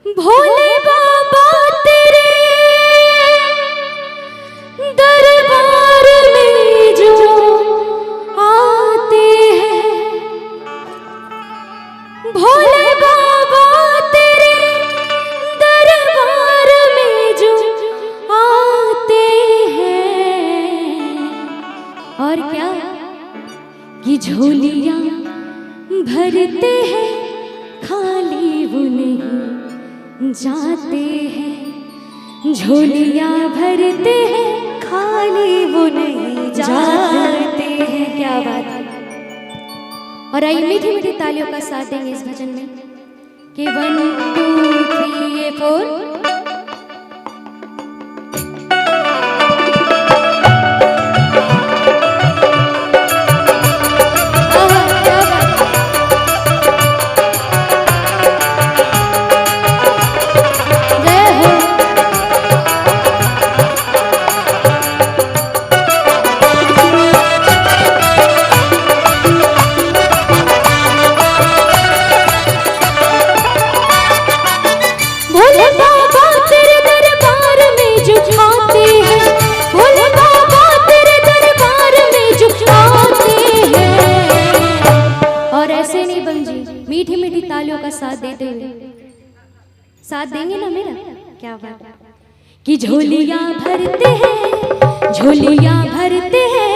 भोले बाबा तेरे दरबार में जो आते हैं, भोले बाबा तेरे दरबार में जो आते हैं, और क्या कि झोलियां भरते हैं खाली वो नहीं जाते हैं, झोलियां भरते हैं खाली वो नहीं जाते हैं। क्या बात है। और आइए मीठी मीठी तालियों का साथ देंगे इस भजन में कि 1 2 3 4। मीठी मीठी तालियों का साथ देते हुए साथ देंगे ना मेरा। क्या बात है कि झोलियां भरते हैं, झोलियां भरते हैं,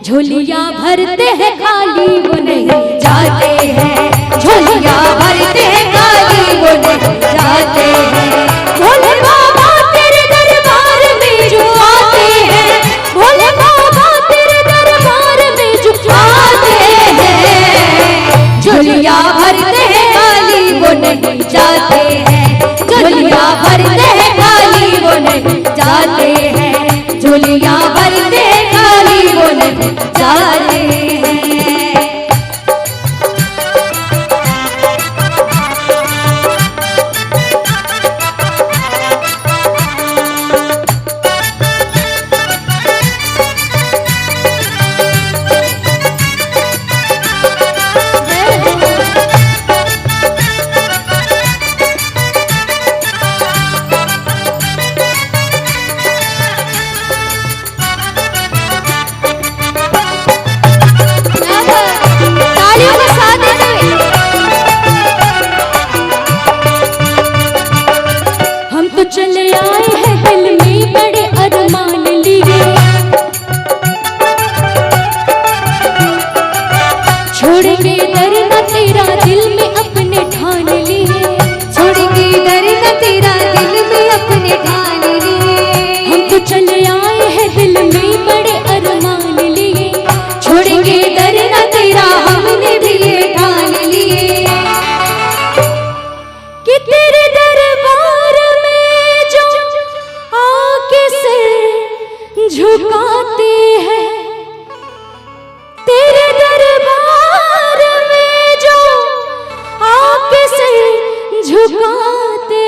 झोलियां भरते हैं खाली वो नहीं जाते हैं, झोलियां भरते हैं खाली वो नहीं जाते हैं। भोले बाबा तेरे दरबार में जो आते हैं, भोले बाबा तेरे दरबार में जो आते हैं, झोलियां भरते हैं खाली वो नहीं जाते हैं, झोलियां भरते हैं खाली वो नहीं जाते हैं, झोलियां भरते हैं खाली वो नहीं जाते हैं। चले आए हैं दिल में बड़े अरमान लिए, छोड़ेंगे दर न तेरा दिल में अपने ठान लिए, छोड़ेंगे दर न तेरा दिल में अपने ठान लिए। हम तो चले आए हैं दिल में बड़े अरमान लिए, छोड़ेंगे दर न तेरा हमने भी ये ठान लिए कि तेरे दरबार झुकाते हैं, तेरे दरबार में जो आके सिर झुकाते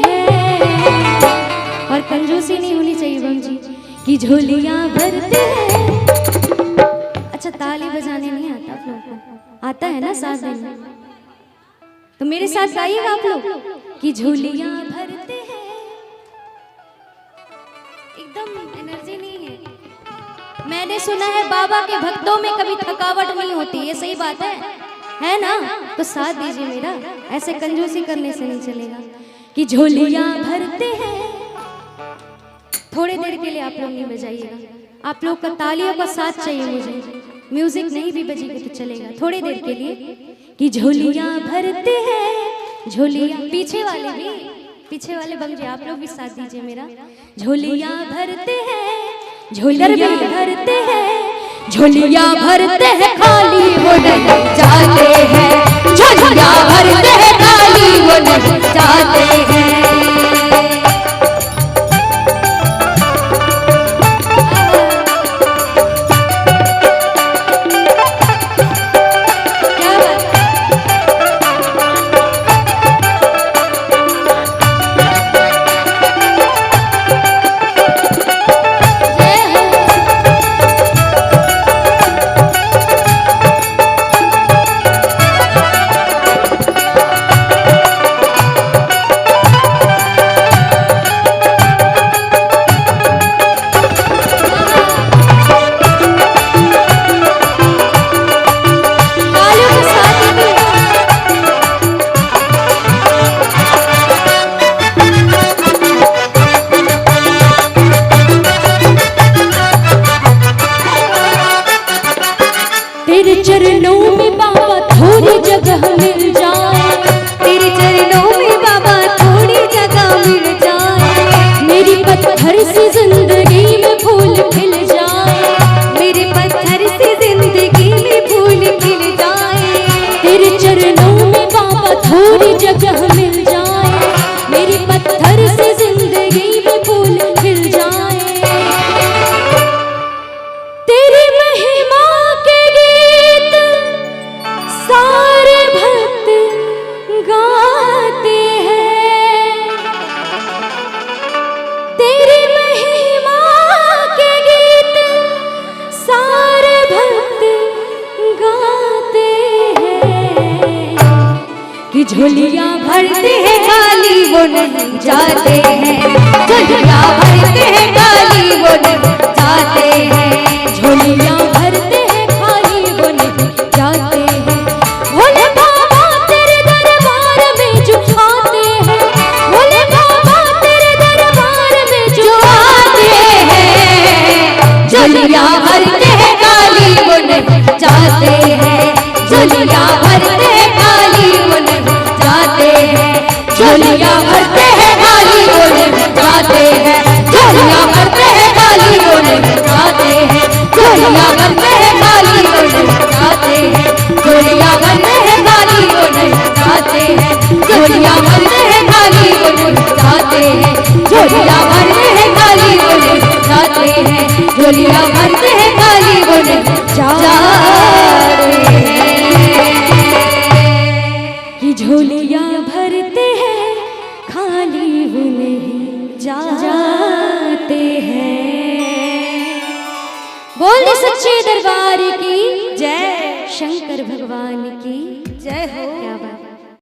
हैं। और कंजूसी नहीं होनी चाहिए बम जी कि झोलियां भरते हैं। अच्छा ताली बजाने नहीं आता आप लोगों को? आता है ना साथ देना? तो मेरे साथ गाइएगा आप लोग कि झोलियां भरते हैं। एकदम एनर्जी नहीं है। मैंने सुना है बाबा के भक्तों में कभी थकावट नहीं होती, ये सही बात है ना? तो साथ दीजिए मेरा, ऐसे कंजूसी करने से नहीं चलेगा कि झोलियां भरते हैं। थोड़ी देर के लिए आप लोग नहीं बजाइएगा, आप लोग का तालियों का साथ चाहिए मुझे, म्यूजिक नहीं भी बजेगा तो चलेगा थोड़ी देर के लिए कि झोलियां भरते हैं। झोलियां पीछे वाले भी, पीछे वाले बंजे आप लोग भी साथ दीजिए मेरा। झोलियां भरते हैं, झोलियां भरते हैं, झोलियां भरते हैं खाली वो नहीं जाते हैं, झोलियां भरते हैं खाली वो नहीं जाते हैं। मिल जाए, मेरी पत्थर से जिंदगी में फूल खिल जाए। तेरी महिमा के गीत सारे भक्त गाते हैं, तेरी महिमा के गीत सारे भक्त गाते हैं। कि झोलियां भरते हैं खाली वो नहीं जाते हैं, झोलियां भरते हैं खाली वो नहीं जाते हैं, झोलियां भरते हैं खाली वो नहीं जाते हैं। भोले बाबा तेरे दरबार में जो आते हैं, भोले बाबा तेरे दरबार में जो आते हैं, झोलियां भरते हैं खाली वो नहीं जाते हैं, झोलियां भरते हैं खाली वो नहीं जाते हैं, झोलियां भरते हैं खाली वो नहीं जाते हैं, झोलियां भरते हैं खाली वो नहीं जाते हैं, झोलियां भरते हैं खाली वो नहीं जाते हैं, झोलियां भरते हैं खाली वो नहीं जाते हैं, झोलियां भरते हैं खाली वो नहीं जाते हैं, झोलियां भरते हैं खाली वो नहीं जाते हैं, झोलियां भरते हैं खाली वो नहीं जाते हैं। कि झोलियां भरते हैं खाली वो नहीं जाते हैं। बोल दे सच्चे दरबार की जय, शंकर भगवान की जय हो। क्या बात।